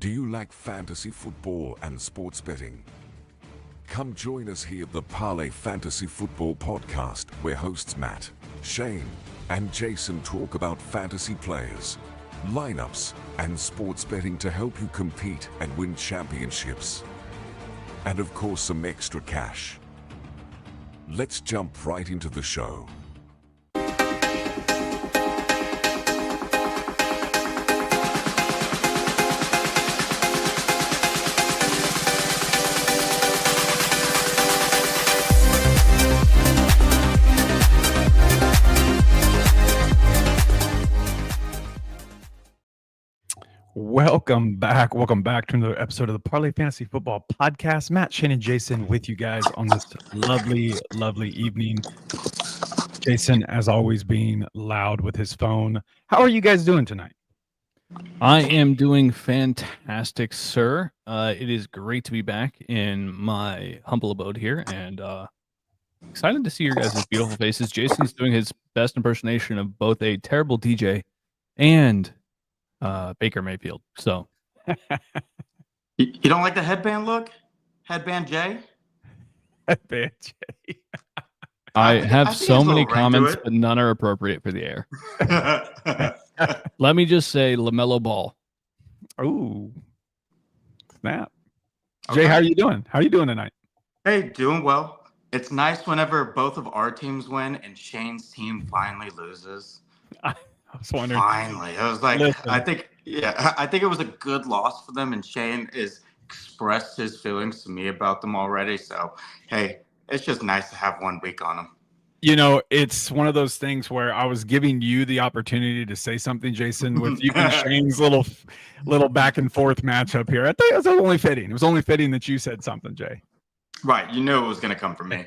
Do you like fantasy football and sports betting? Come join us here at the Parlay Fantasy Football Podcast, where hosts Matt, Shane, and Jason talk about fantasy players, lineups, and sports betting to help you compete and win championships. And of course, some extra cash. Let's jump right into the show. Welcome back to another episode of the Parlay Fantasy Football Podcast. Matt, Shane, and Jason with you guys on this lovely evening. Jason, as always, being loud with his phone. How are you guys doing tonight? I am doing fantastic, sir. It is great to be back in my humble abode here, and excited to see your guys' beautiful faces. Jason's doing his best impersonation of both a terrible DJ and Baker Mayfield. So you don't like the headband look? Headband J? Headband J. I have so many comments, but none are appropriate for the air. Let me just say LaMelo Ball. Ooh. Snap. Jay, how are you doing? How are you doing tonight? Hey, doing well. It's nice whenever both of our teams win and Shane's team finally loses. I was wondering. Finally. I was like, Listen. I think it was a good loss for them, and Shane has expressed his feelings to me about them already. So, hey, it's just nice to have 1 week on them. You know, it's one of those things where I was giving you the opportunity to say something, Jason, with you and Shane's little back and forth matchup here. I think it was only fitting. It was only fitting that you said something, Jay. Right. You knew it was going to come from me.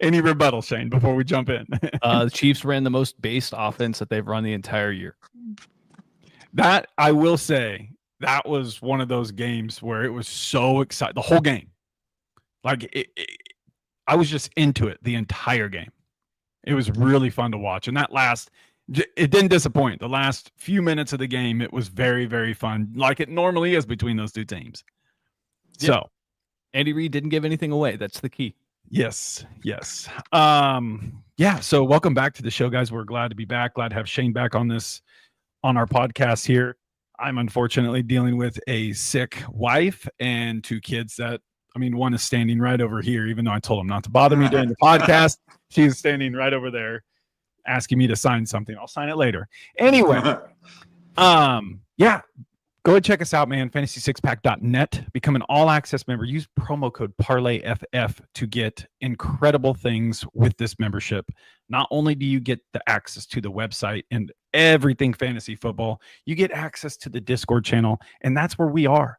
Any rebuttal, Shane, before we jump in? The Chiefs ran the most based offense that they've run the entire year. That, I will say, that was one of those games where it was so exciting. The whole game. Like, I was just into it the entire game. It was really fun to watch. And it didn't disappoint. The last few minutes of the game, it was very, very fun, like it normally is between those two teams. Yep. So, Andy Reid didn't give anything away. That's the key. Yes. So welcome back to the show, guys. We're glad to be back. Glad to have Shane back on our podcast here. I'm unfortunately dealing with a sick wife and 2 kids one is standing right over here, even though I told him not to bother me during the podcast. She's standing right over there asking me to sign something. I'll sign it later. Anyway, go ahead, check us out, man. fantasy6pack.net. Become an all-access member. Use promo code Parlay FF to get incredible things with this membership. Not only do you get the access to the website and everything fantasy football, you get access to the Discord channel, and that's where we are.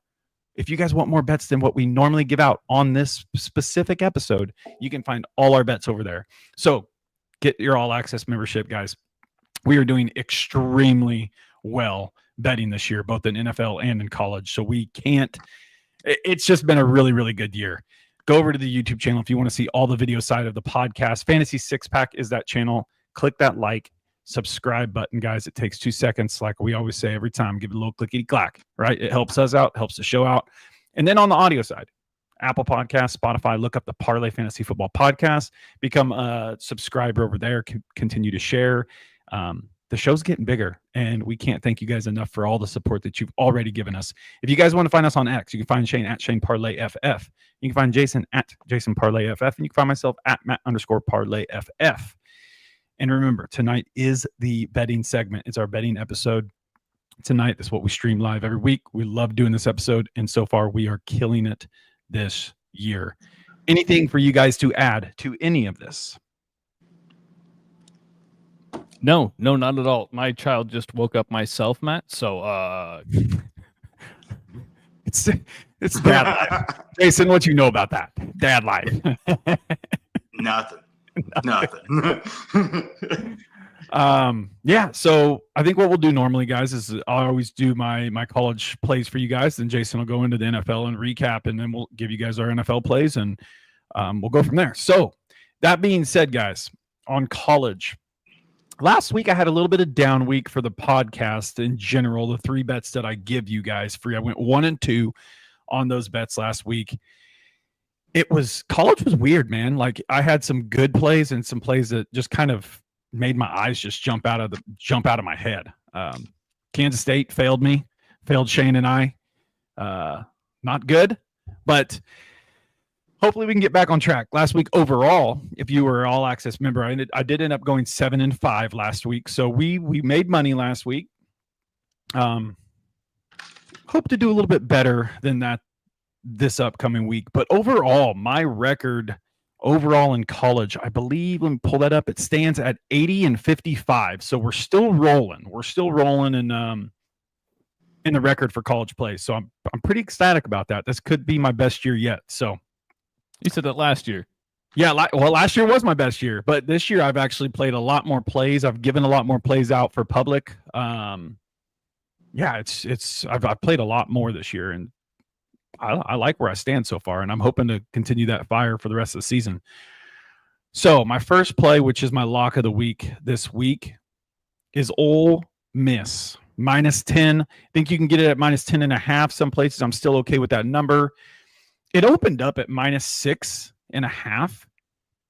If you guys want more bets than what we normally give out on this specific episode, you can find all our bets over there. So get your all-access membership, guys. We are doing extremely well betting this year, both in NFL and in college. So it's just been a really, really good year. Go over to the YouTube channel if you want to see all the video side of the podcast. Fantasy Six Pack is that channel. Click that subscribe button, guys. It takes 2 seconds. Like we always say every time, give it a little clickety clack, right? It helps us out, helps the show out. And then on the audio side, Apple Podcasts, Spotify, look up the Parlay Fantasy Football Podcast, become a subscriber over there, continue to share. The show's getting bigger, and we can't thank you guys enough for all the support that you've already given us. If you guys want to find us on X, you can find Shane at Shane Parlay FF. You can find Jason at Jason Parlay FF, and you can find myself at Matt_Parlay FF. And remember, tonight is the betting segment. It's our betting episode tonight. That's what we stream live every week. We love doing this episode, and so far we are killing it this year. Anything for you guys to add to any of this? No, not at all. My child just woke up myself, Matt. So it's dad life. Jason, what you know about that? Dad life. Nothing. So I think what we'll do normally, guys, is I always do my college plays for you guys. Then Jason will go into the NFL and recap, and then we'll give you guys our NFL plays, and we'll go from there. So that being said, guys, on college, last week I had a little bit of down week for the podcast in general. The 3 bets that I give you guys free, I went 1 and 2 on those bets last week. College was weird, man. Like I had some good plays and some plays that just kind of made my eyes just jump out of my head. Kansas State failed Shane and I. Not good, but hopefully we can get back on track. Last week overall, if you were an all access member, I did end up going 7-5 last week. So we made money last week. Hope to do a little bit better than that this upcoming week. But overall, my record overall in college, I believe, let me pull that up. It stands at 80-55. So we're still rolling. We're still rolling in the record for college plays. So I'm pretty ecstatic about that. This could be my best year yet. So You said that last year. yeah, last year was my best year, but this year I've actually played a lot more plays. I've given a lot more plays out for public. I've played a lot more this year, and I like where I stand so far, and I'm hoping to continue that fire for the rest of the season. So my first play, which is my lock of the week this week, is Ole Miss. -10. I think you can get it at -10.5. Some places I'm still okay with that number. It opened up at -6.5,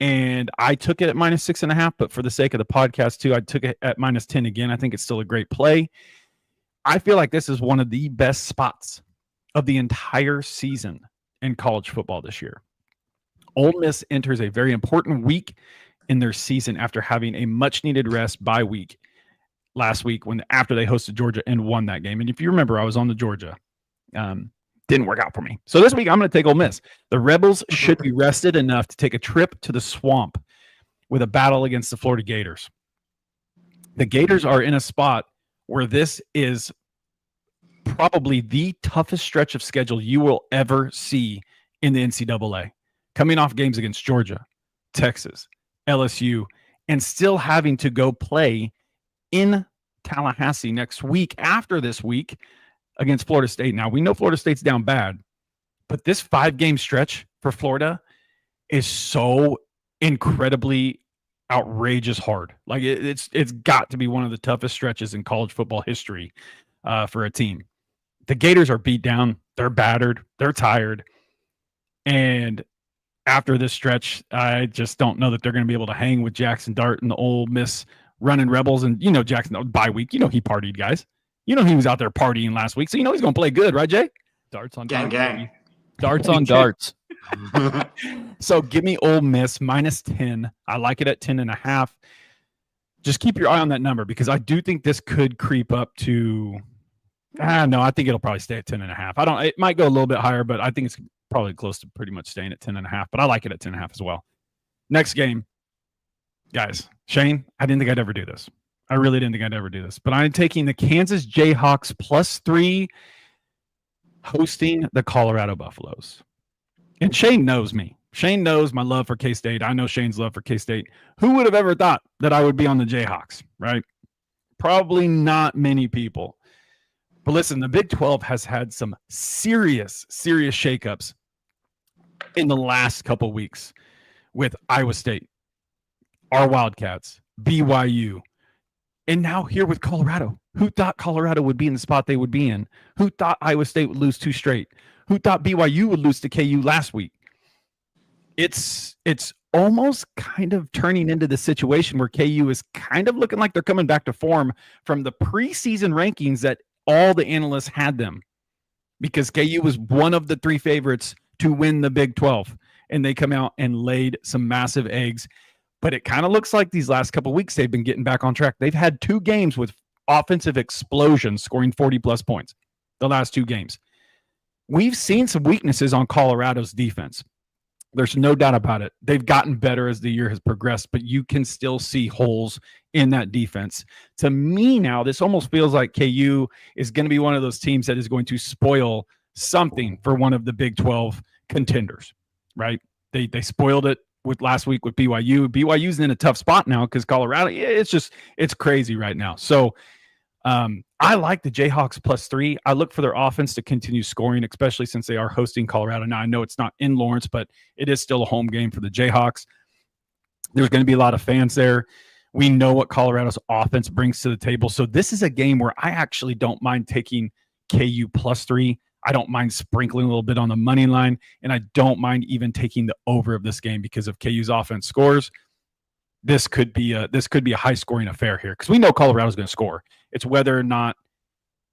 and I took it at -6.5, but for the sake of the podcast too, I took it at -10 again. I think it's still a great play. I feel like this is one of the best spots of the entire season in college football this year. Ole Miss enters a very important week in their season after having a much-needed rest bye week last week after they hosted Georgia and won that game. And if you remember, I was on the Georgia. Didn't work out for me. So this week, I'm going to take Ole Miss. The Rebels should be rested enough to take a trip to the swamp with a battle against the Florida Gators. The Gators are in a spot where this is probably the toughest stretch of schedule you will ever see in the NCAA. Coming off games against Georgia, Texas, LSU, and still having to go play in Tallahassee next week after this week against Florida State. Now, we know Florida State's down bad, but this 5-game stretch for Florida is so incredibly outrageous hard. Like it's got to be one of the toughest stretches in college football history for a team. The Gators are beat down. They're battered. They're tired. And after this stretch, I just don't know that they're going to be able to hang with Jackson Dart and the Ole Miss running Rebels. And, Jackson, bye week, he partied, guys. He was out there partying last week. So, he's going to play good, right, Jay? Darts on Gang, darts. gang. Darts on darts. So give me Ole Miss -10. I like it at 10.5. Just keep your eye on that number because I do think this could creep up to no, I think it'll probably stay at 10.5. It might go a little bit higher, but I think it's probably close to pretty much staying at 10.5. But I like it at 10.5 as well. Next game, guys. Shane, I didn't think I'd ever do this. I really didn't think I'd ever do this. But I'm taking the Kansas Jayhawks +3 hosting the Colorado Buffaloes. And Shane knows me. Shane knows my love for K-State. I know Shane's love for K-State. Who would have ever thought that I would be on the Jayhawks, right? Probably not many people. But listen, the Big 12 has had some serious shakeups in the last couple weeks with Iowa State, our Wildcats, BYU, and now here with Colorado. Who thought Colorado would be in the spot they would be in? Who thought Iowa State would lose 2 straight? Who thought BYU would lose to KU last week? It's almost kind of turning into the situation where KU is kind of looking like they're coming back to form from the preseason rankings that all the analysts had them, because KU was one of the 3 favorites to win the Big 12, and they come out and laid some massive eggs. But it kind of looks like these last couple of weeks they've been getting back on track. They've had 2 games with offensive explosions, scoring 40-plus points the last 2 games. We've seen some weaknesses on Colorado's defense. There's no doubt about it. They've gotten better as the year has progressed, but you can still see holes in that defense. To me now, this almost feels like KU is going to be one of those teams that is going to spoil something for one of the Big 12 contenders, right? They spoiled it with last week with BYU. BYU's in a tough spot now because Colorado, it's crazy right now. So I like the Jayhawks +3. I look for their offense to continue scoring, especially since they are hosting Colorado. Now, I know it's not in Lawrence, but it is still a home game for the Jayhawks. There's going to be a lot of fans there. We know what Colorado's offense brings to the table. So this is a game where I actually don't mind taking KU +3. I don't mind sprinkling a little bit on the money line, and I don't mind even taking the over of this game because if KU's offense scores, this could be a high scoring affair here because we know Colorado's going to score. It's whether or not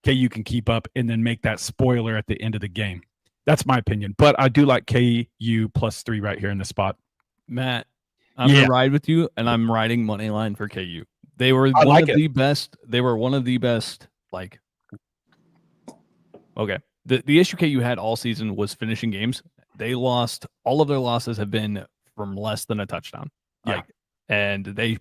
KU can keep up and then make that spoiler at the end of the game. That's my opinion, but I do like KU +3 right here in this spot. Matt, I'm gonna ride with you, and I'm riding money line for KU. They were one of the best. They were one of the best. Like, okay, the issue KU had all season was finishing games. They lost. All of their losses have been from less than a touchdown. Like, and they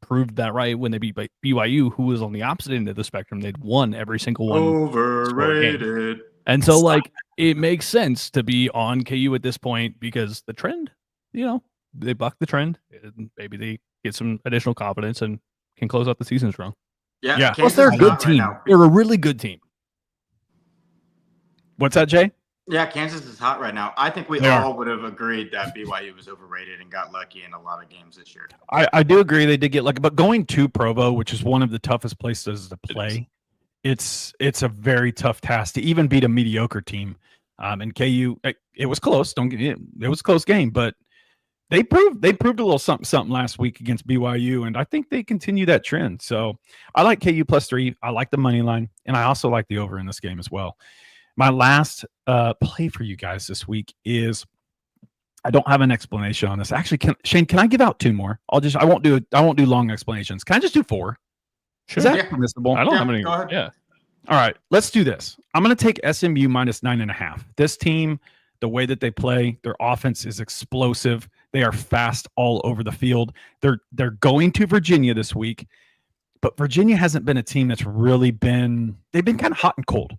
proved that right when they beat BYU, who was on the opposite end of the spectrum. They'd won every single one. Overrated. And so, like, it makes sense to be on KU at this point because the trend, they buck the trend. And maybe they get some additional confidence and can close out the season strong. Yeah. Plus, they're a good team. Right, they're a really good team. What's that, Jay? Yeah, Kansas is hot right now. I think we all would have agreed that BYU was overrated and got lucky in a lot of games this year. I do agree they did get lucky, but going to Provo, which is one of the toughest places to play, it's a very tough task to even beat a mediocre team. And KU, it was close. It was a close game, but they proved a little something last week against BYU, and I think they continue that trend. So I like KU +3. I like the money line, and I also like the over in this game as well. My last play for you guys this week is I don't have an explanation on this. Actually, Shane, can I give out 2 more? I won't do long explanations. Can I just do 4? Sure. Is that permissible? I don't have any. Yeah. All right, let's do this. I'm going to take SMU -9.5. This team, the way that they play, their offense is explosive. They are fast all over the field. They're going to Virginia this week, but Virginia hasn't been a team that's really been. They've been kind of hot and cold.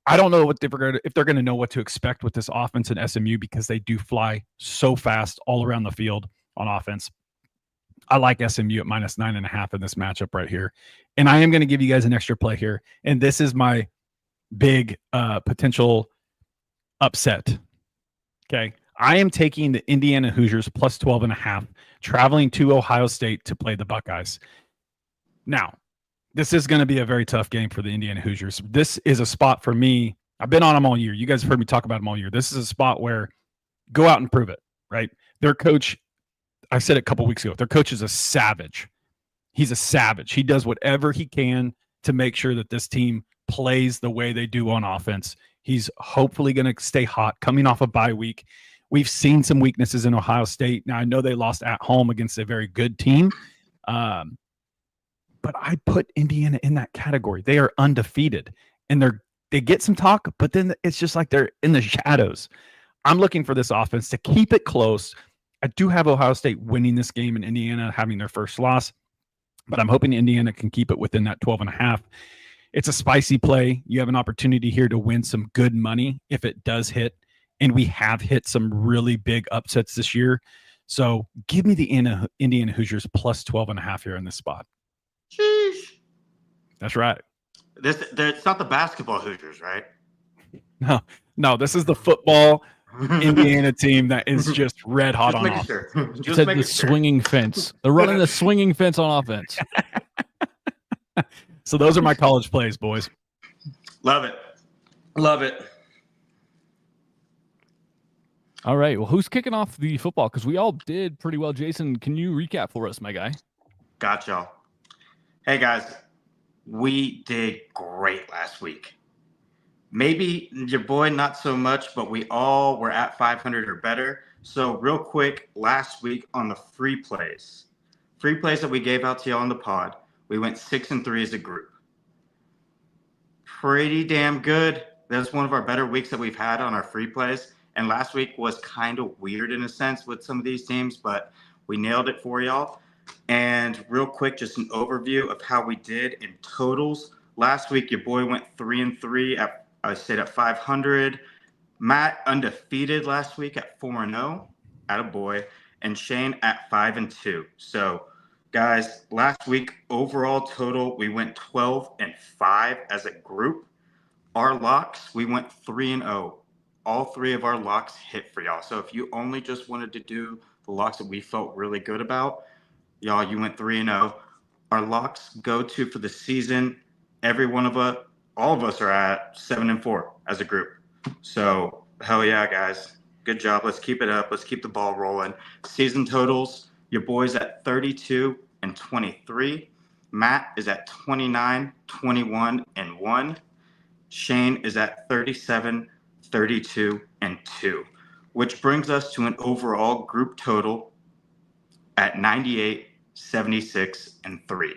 I don't know if they're going to know what to expect with this offense in SMU because they do fly so fast all around the field on offense. I like SMU at -9.5 in this matchup right here. And I am going to give you guys an extra play here. And this is my big potential upset. Okay. I am taking the Indiana Hoosiers +12.5, traveling to Ohio State to play the Buckeyes. Now, this is going to be a very tough game for the Indiana Hoosiers. This is a spot for me. I've been on them all year. You guys have heard me talk about them all year. This is a spot where go out and prove it, right? Their coach, I said it a couple weeks ago, their coach is a savage. He's a savage. He does whatever he can to make sure that this team plays the way they do on offense. He's hopefully going to stay hot coming off a bye week. We've seen some weaknesses in Ohio State. Now, I know they lost at home against a very good team. But I put Indiana in that category. They are undefeated, and they get some talk, but then it's just like they're in the shadows. I'm looking for this offense to keep it close. I do have Ohio State winning this game and Indiana having their first loss, but I'm hoping Indiana can keep it within that 12.5. It's a spicy play. You have an opportunity here to win some good money if it does hit, and we have hit some really big upsets this year. So give me the Indiana Hoosiers +12.5 here in this spot. Sheesh. That's right. It's not the basketball Hoosiers, right? No. This is the football Indiana team that is just red hot on offense. Sure. You said the swinging fence. They're running the swinging fence on offense. So those are my college plays, boys. Love it. Love it. All right. Well, who's kicking off the football? Because we all did pretty well. Jason, can you recap for us, my guy? Got y'all. Hey, guys. We did great last week. Maybe your boy not so much, but we all were at 500 or better. So real quick, last week on the free plays that we gave out to y'all on the pod, we went 6-3 as a group. Pretty damn good. That's one of our better weeks that we've had on our free plays. And last week was kind of weird in a sense with some of these teams, but we nailed it for y'all. And real quick, just an overview of how we did in totals. Last week, your boy went 3-3 I stayed at 500. Matt undefeated last week at 4-0, attaboy, and Shane at 5-2. So, guys, last week overall total we went 12-5 as a group. Our locks we went 3-0. All 3 of our locks hit for y'all. So if you only just wanted to do the locks that we felt really good about, Y'all, you went 3-0. Our locks go to for the season. All of us are at 7-4 as a group. So hell yeah, guys. Good job. Let's keep it up. Let's keep the ball rolling. Season totals, your boy's at 32-23. Matt is at 29-21-1. Shane is at 37-32-2, which brings us to an overall group total at 98-76-3.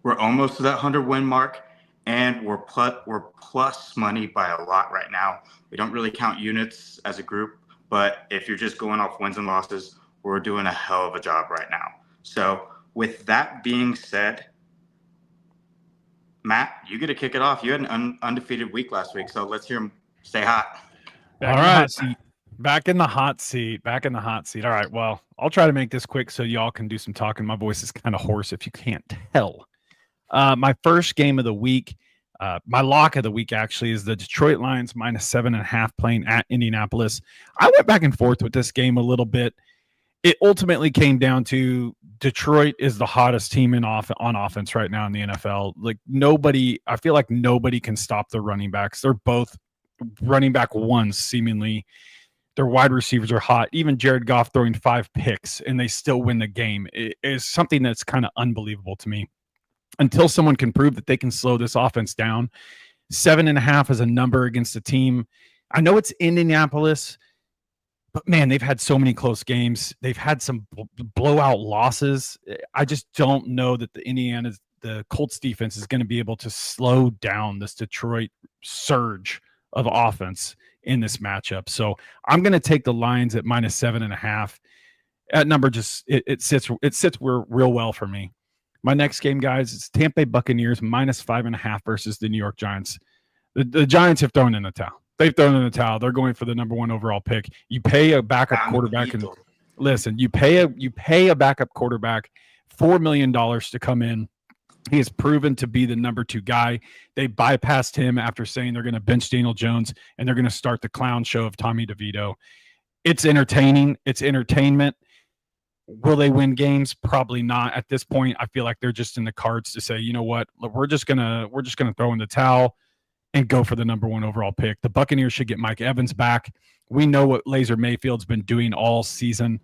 We're almost to that 100-win mark, and we're plus money by a lot right now. We don't really count units as a group, but if you're just going off wins and losses, we're doing a hell of a job right now. So with that being said, Matt, you get to kick it off. You had an undefeated week last week, so let's hear him stay hot. All right. Back in the hot seat. All right. Well, I'll try to make this quick so y'all can do some talking. My voice is kind of hoarse if you can't tell. My first game of the week, my lock of the week actually is the Detroit Lions -7.5 playing at Indianapolis. I went back and forth with this game a little bit. It ultimately came down to Detroit is the hottest team on offense right now in the NFL. Like I feel like nobody can stop the running backs. They're both running back ones seemingly. Their wide receivers are hot. Even Jared Goff throwing 5 picks and they still win the game. It is something that's kind of unbelievable to me. Until someone can prove that they can slow this offense down, 7.5 is a number against a team. I know it's Indianapolis, but man, they've had so many close games. They've had some blowout losses. I just don't know that the Colts defense is going to be able to slow down this Detroit surge of offense in this matchup. So I'm going to take the Lions at -7.5. That number just it sits real well for me. My next game, guys, is Tampa Bay Buccaneers -5.5 versus the New York Giants. The Giants have thrown in the towel. They've thrown in the towel. They're going for the number 1 overall pick. You pay a backup quarterback, and listen, you pay a backup quarterback $4 million to come in. He has proven to be the number 2 guy. They bypassed him after saying they're going to bench Daniel Jones and they're going to start the clown show of Tommy DeVito. It's entertaining. It's entertainment. Will they win games? Probably not. At this point, I feel like they're just in the cards to say, you know what, we're just gonna throw in the towel and go for the number 1 overall pick. The Buccaneers should get Mike Evans back. We know what Laser Mayfield's been doing all season.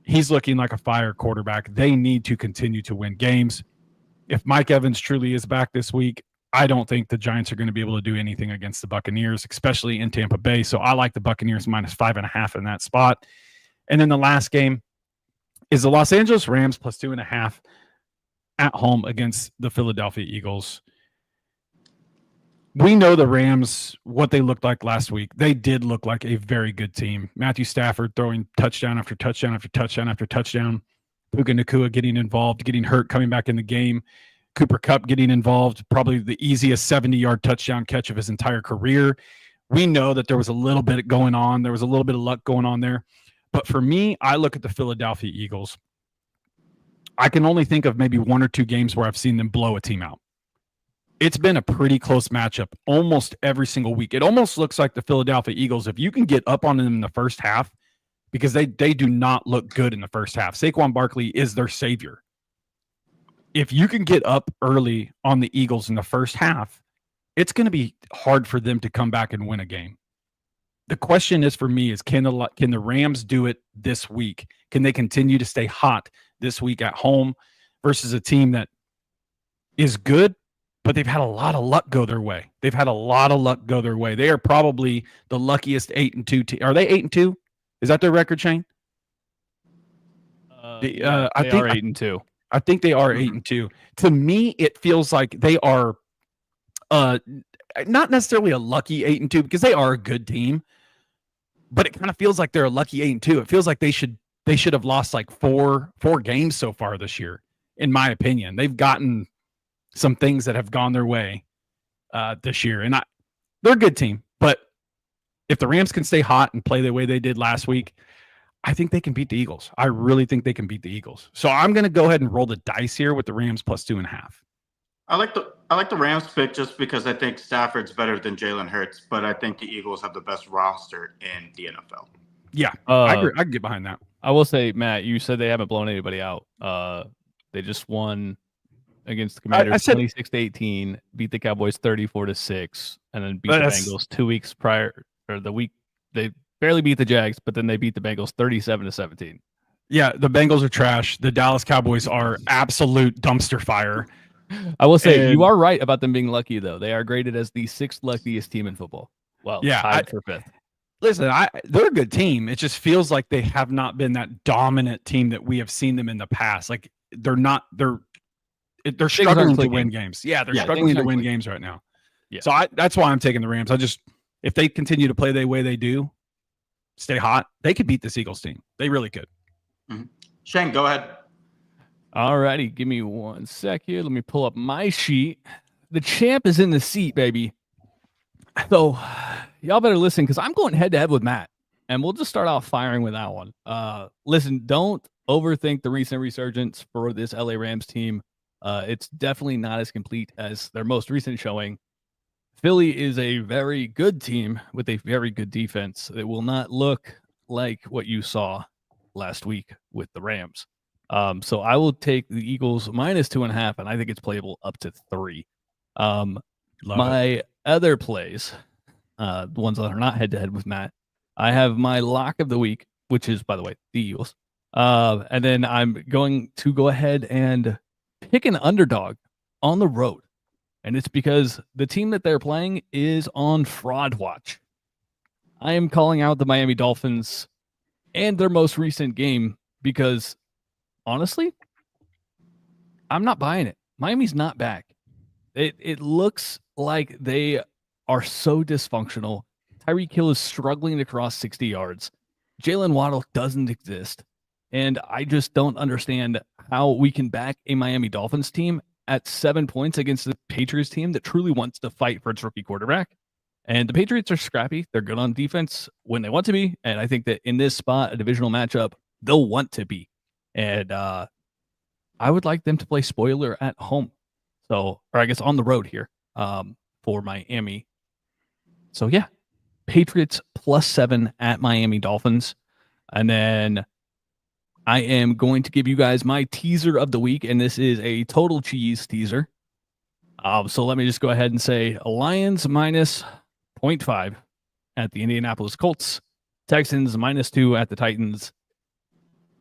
He's looking like a fire quarterback. They need to continue to win games. If Mike Evans truly is back this week, I don't think the Giants are going to be able to do anything against the Buccaneers, especially in Tampa Bay. So I like the Buccaneers -5.5 in that spot. And then the last game is the Los Angeles Rams +2.5 at home against the Philadelphia Eagles. We know the Rams, what they looked like last week. They did look like a very good team. Matthew Stafford throwing touchdown after touchdown after touchdown after touchdown. Puka Nacua getting involved, getting hurt, coming back in the game. Cooper Kupp getting involved, probably the easiest 70-yard touchdown catch of his entire career. We know that there was a little bit going on. There was a little bit of luck going on there. But for me, I look at the Philadelphia Eagles. I can only think of maybe 1 or 2 games where I've seen them blow a team out. It's been a pretty close matchup almost every single week. It almost looks like the Philadelphia Eagles, if you can get up on them in the first half, because they do not look good in the first half. Saquon Barkley is their savior. If you can get up early on the Eagles in the first half, it's going to be hard for them to come back and win a game. The question is for me is can the Rams do it this week? Can they continue to stay hot this week at home versus a team that is good, but they've had a lot of luck go their way. They are probably the luckiest 8-2 team. Are they 8-2? Is that their record, Shane? I think they are 8-2. I think they are 8-2. To me, it feels like they are not necessarily a lucky 8-2 because they are a good team, but it kind of feels like they're a lucky 8-2. It feels like they should have lost like four games so far this year, in my opinion. They've gotten some things that have gone their way this year, and they're a good team. But if the Rams can stay hot and play the way they did last week, I think they can beat the Eagles. I really think they can beat the Eagles. So I'm going to go ahead and roll the dice here with the Rams +2.5. I like the Rams pick just because I think Stafford's better than Jalen Hurts, but I think the Eagles have the best roster in the NFL. Yeah, I agree. I can get behind that. I will say, Matt, you said they haven't blown anybody out. They just won against the Commanders 26-18, beat the Cowboys 34-6, and then beat the Bengals 2 weeks prior, or the week they barely beat the Jags, but then they beat the Bengals 37-17. Yeah, the Bengals are trash. The Dallas Cowboys are absolute dumpster fire. I will say you are right about them being lucky, though. They are graded as the 6th luckiest team in football. Well, yeah, tied for 5th. Listen, they're a good team. It just feels like they have not been that dominant team that we have seen them in the past. Like they're struggling to win games. Yeah, they're struggling to win games right now. Yeah. So that's why I'm taking the Rams. If they continue to play the way they do, stay hot, they could beat this Eagles team. They really could. Mm-hmm. Shane, go ahead. All righty, give me 1 sec here. Let me pull up my sheet. The champ is in the seat, baby. So y'all better listen because I'm going head-to-head with Matt, and we'll just start off firing with that one. Listen, don't overthink the recent resurgence for this LA Rams team. It's definitely not as complete as their most recent showing. Philly is a very good team with a very good defense. It will not look like what you saw last week with the Rams. So I will take the Eagles -2.5, and I think it's playable up to 3. My other plays, the ones that are not head-to-head with Matt, I have my lock of the week, which is, by the way, the Eagles. And then I'm going to go ahead and pick an underdog on the road. And it's because the team that they're playing is on fraud watch. I am calling out the Miami Dolphins and their most recent game because, honestly, I'm not buying it. Miami's not back. It looks like they are so dysfunctional. Tyreek Hill is struggling to cross 60 yards. Jalen Waddle doesn't exist. And I just don't understand how we can back a Miami Dolphins team at 7 points against the Patriots team that truly wants to fight for its rookie quarterback. And the Patriots are scrappy. They're good on defense when they want to be. And I think that in this spot, a divisional matchup, they'll want to be. And I would like them to play spoiler at home. So, or I guess on the road here for Miami. So, yeah, Patriots +7 at Miami Dolphins. And then I am going to give you guys my teaser of the week, and this is a total cheese teaser. So let me just go ahead and say Lions -0.5 at the Indianapolis Colts, Texans -2 at the Titans.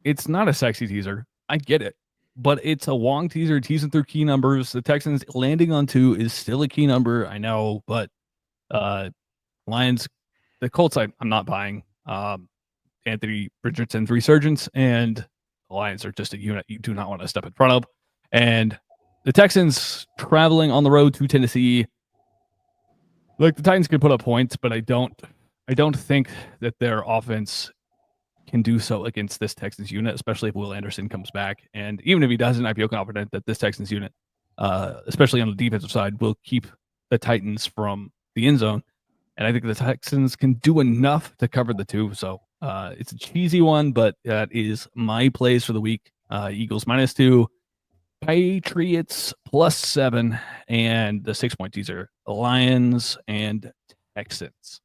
It's not a sexy teaser. I get it, but it's a Wong teaser, teasing through key numbers. The Texans landing on 2 is still a key number, I know, but Lions, the Colts, I'm not buying. Anthony Richardson's resurgence, and the Lions are just a unit you do not want to step in front of. And the Texans traveling on the road to Tennessee. Like, the Titans can put up points, but I don't think that their offense can do so against this Texans unit, especially if Will Anderson comes back. And even if he doesn't, I feel confident that this Texans unit, especially on the defensive side, will keep the Titans from the end zone. And I think the Texans can do enough to cover the 2. So it's a cheesy one, but that is my plays for the week. Eagles -2, Patriots +7, and the 6-point teaser, Lions and Texans.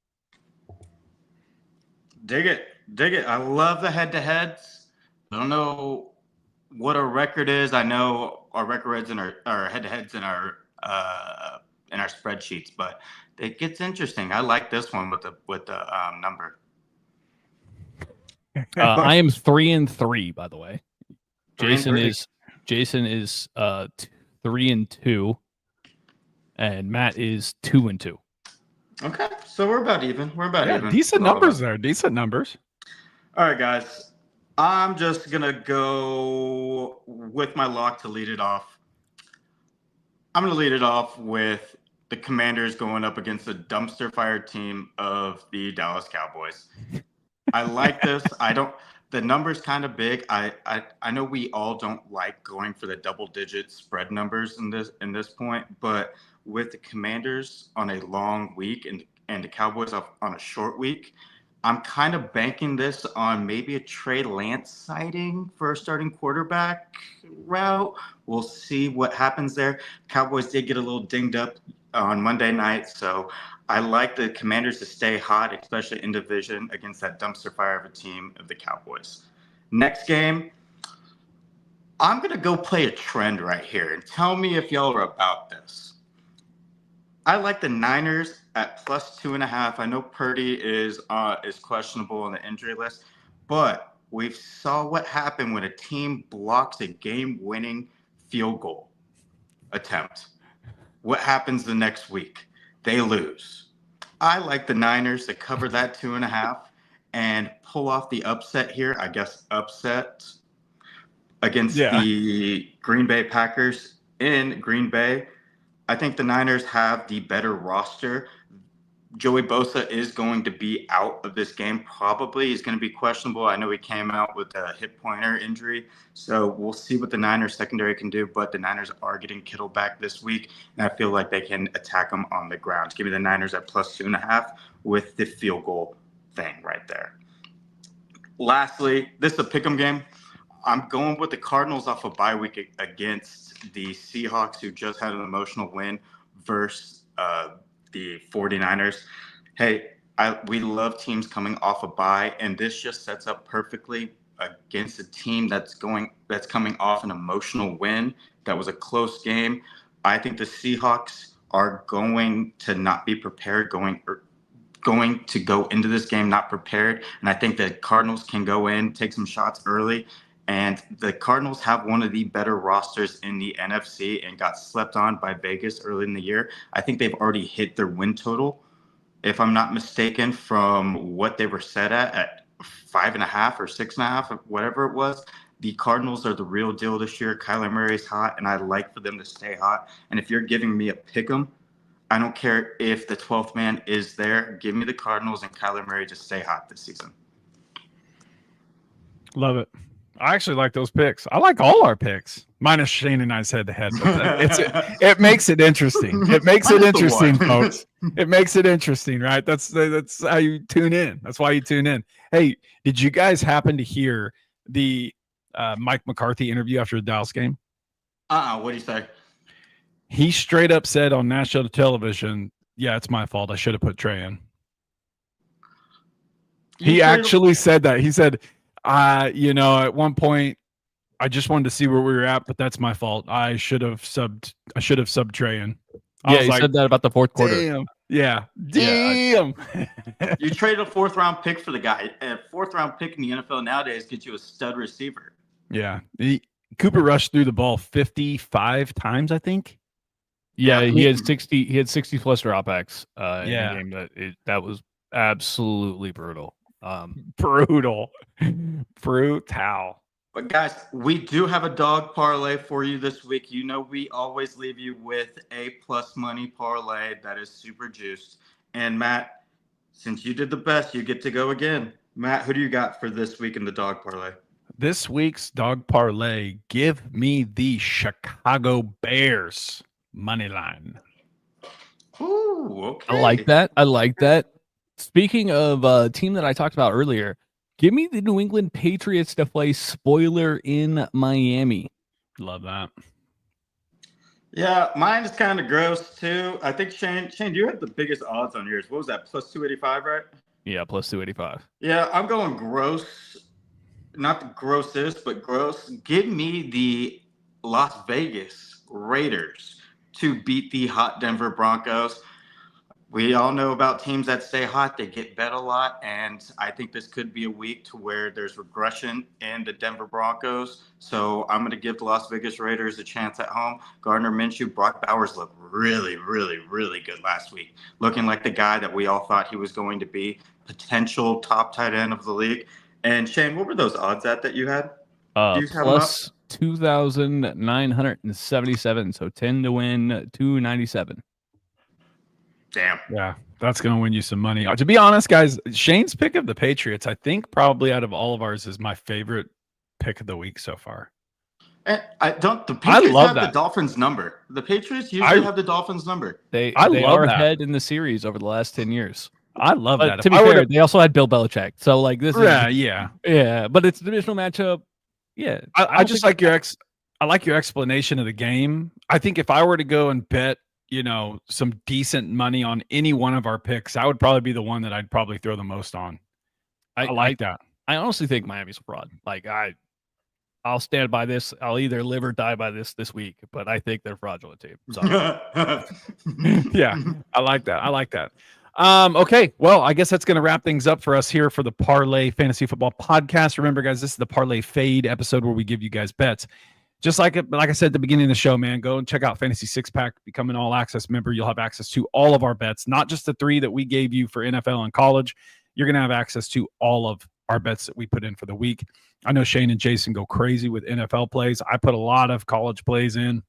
Dig it. I love the head-to-heads. I don't know what our record is. I know our records and our head-to-heads in our spreadsheets, but it gets interesting. I like this one with the number. I am 3-3, by the way. Jason is 3-2, and Matt is 2-2. Okay, so we're about even. Even. Decent numbers there. Decent numbers. All right, guys. I'm just gonna go with my lock to lead it off. I'm gonna lead it off with the Commanders going up against the dumpster fire team of the Dallas Cowboys. I like this. The number's kind of big. I know we all don't like going for the double-digit spread numbers in this point, but with the Commanders on a long week and the Cowboys on a short week, I'm kind of banking this on maybe a Trey Lance sighting for a starting quarterback route. We'll see what happens there. Cowboys did get a little dinged up on Monday night, so I like the Commanders to stay hot, especially in division against that dumpster fire of a team of the Cowboys. Next game, I'm going to go play a trend right here and tell me if y'all are about this. I like the Niners at +2.5. I know Purdy is questionable on the injury list, but we saw what happened when a team blocks a game-winning field goal attempt. What happens the next week? They lose. I like the Niners to cover that 2.5 and pull off the upset here. I guess upset against the Green Bay Packers in Green Bay. I think the Niners have the better roster. Joey Bosa is going to be out of this game. Probably he's going to be questionable. I know he came out with a hip pointer injury. So we'll see what the Niners secondary can do. But the Niners are getting Kittle back this week. And I feel like they can attack him on the ground. Give me the Niners at +2.5 with the field goal thing right there. Lastly, this is a pick'em game. I'm going with the Cardinals off a bye week against the Seahawks, who just had an emotional win versus the 49ers. Hey, we love teams coming off a bye, and this just sets up perfectly against a team that's coming off an emotional win. That was a close game. I think the Seahawks are going to not be prepared, going to go into this game not prepared, and I think the Cardinals can go in, take some shots early. And the Cardinals have one of the better rosters in the NFC and got slept on by Vegas early in the year. I think they've already hit their win total, if I'm not mistaken, from what they were set at 5.5 or 6.5, or whatever it was. The Cardinals are the real deal this year. Kyler Murray's hot, and I'd like for them to stay hot. And if you're giving me a pick 'em, I don't care if the 12th man is there. Give me the Cardinals and Kyler Murray to stay hot this season. Love it. I actually like those picks. I like all our picks, minus Shane and I's head-to-head. It makes it interesting. It makes it interesting, folks. It makes it interesting, right? That's how you tune in. That's why you tune in. Hey, did you guys happen to hear the Mike McCarthy interview after the Dallas game? What do you say? He straight up said on national television, "Yeah, it's my fault. I should have put Trey in." He actually said that. He said, at one point, I just wanted to see where we were at, but that's my fault. I should have subbed Trey in. He said that about the fourth quarter. Damn. Yeah. Damn. You traded a 4th-round pick for the guy. A 4th-round pick in the NFL nowadays gets you a stud receiver. Yeah. Cooper Rush threw the ball 55 times, I think. Yeah, he had 60. He had 60 plus dropbacks in the game. That was absolutely brutal. Brutal. But guys, we do have a dog parlay for you this week. You know, we always leave you with a plus money parlay that is super juiced. And Matt, since you did the best, you get to go again. Matt, who do you got for this week in the dog parlay? This week's dog parlay, give me the Chicago Bears money line. Ooh, okay. I like that. Speaking of a team that I talked about earlier, give me the New England Patriots to play spoiler in Miami. Love that. Yeah, mine is kind of gross too. I think Shane, you had the biggest odds on yours. What was that? Plus 285, right? Yeah, plus 285. Yeah, I'm going gross. Not the grossest, but gross. Give me the Las Vegas Raiders to beat the hot Denver Broncos. We all know about teams that stay hot. They get bet a lot, and I think this could be a week to where there's regression in the Denver Broncos. So I'm going to give the Las Vegas Raiders a chance at home. Gardner Minshew, Brock Bowers looked really, really, really good last week, looking like the guy that we all thought he was going to be, potential top tight end of the league. And Shane, what were those odds that you had? Plus 2,977. So 10 to win, 297. Damn. Yeah, that's going to win you some money. To be honest, guys, Shane's pick of the Patriots, I think probably out of all of ours is my favorite pick of the week so far. And the Patriots love have that. the Dolphins number. The Patriots usually have the Dolphins number. They love are that. ahead in the series over the last 10 years. I love But that. to be fair, they also had Bill Belichick. So like this is yeah. But it's a divisional matchup. Yeah. I just like your explanation of the game. I think if I were to go and bet, some decent money on any one of our picks, that would probably be the one that I'd probably throw the most on. I like that. I honestly think Miami's a fraud. Like I'll stand by this. I'll either live or die by this week, but I think they're fraudulent team. Sorry. Yeah, I like that. Okay, well, I guess that's going to wrap things up for us here for the Parlay Fantasy Football Podcast. Remember, guys, this is the Parlay Fade episode where we give you guys bets. Just like I said at the beginning of the show, man, go and check out Fantasy Six Pack. Become an all-access member. You'll have access to all of our bets, not just the 3 that we gave you for NFL and college. You're going to have access to all of our bets that we put in for the week. I know Shane and Jason go crazy with NFL plays. I put a lot of college plays in.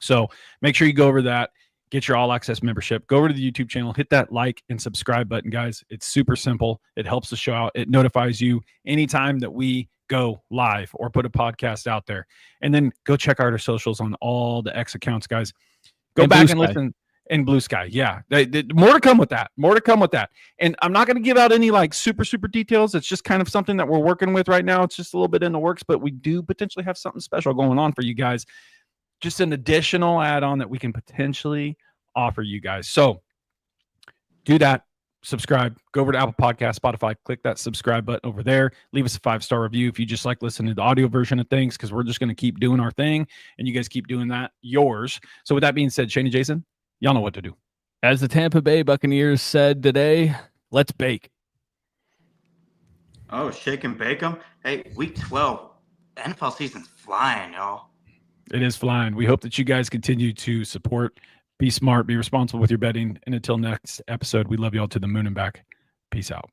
So make sure you go over that. Get your all-access membership. Go over to the YouTube channel. Hit that like and subscribe button, guys. It's super simple. It helps the show out. It notifies you anytime that we go live or put a podcast out there. And then go check out our socials on all the X accounts, guys. Go And back Blue and Sky. listen. In Blue Sky, yeah. More to come with that. And I'm not going to give out any like super details. It's just kind of something that we're working with right now. It's just a little bit in the works, but we do potentially have something special going on for you guys. Just an additional add-on that we can potentially offer you guys. So do that. Subscribe. Go over to Apple Podcasts, Spotify. Click that subscribe button over there. Leave us a 5-star review if you just like listening to the audio version of things, because we're just going to keep doing our thing, and you guys keep doing that yours. So with that being said, Shane and Jason, y'all know what to do. As the Tampa Bay Buccaneers said today, let's bake. Oh, shake and bake 'em. Hey, week 12, NFL season's flying, y'all. It is flying. We hope that you guys continue to support, be smart, be responsible with your betting. And until next episode, we love you all to the moon and back. Peace out.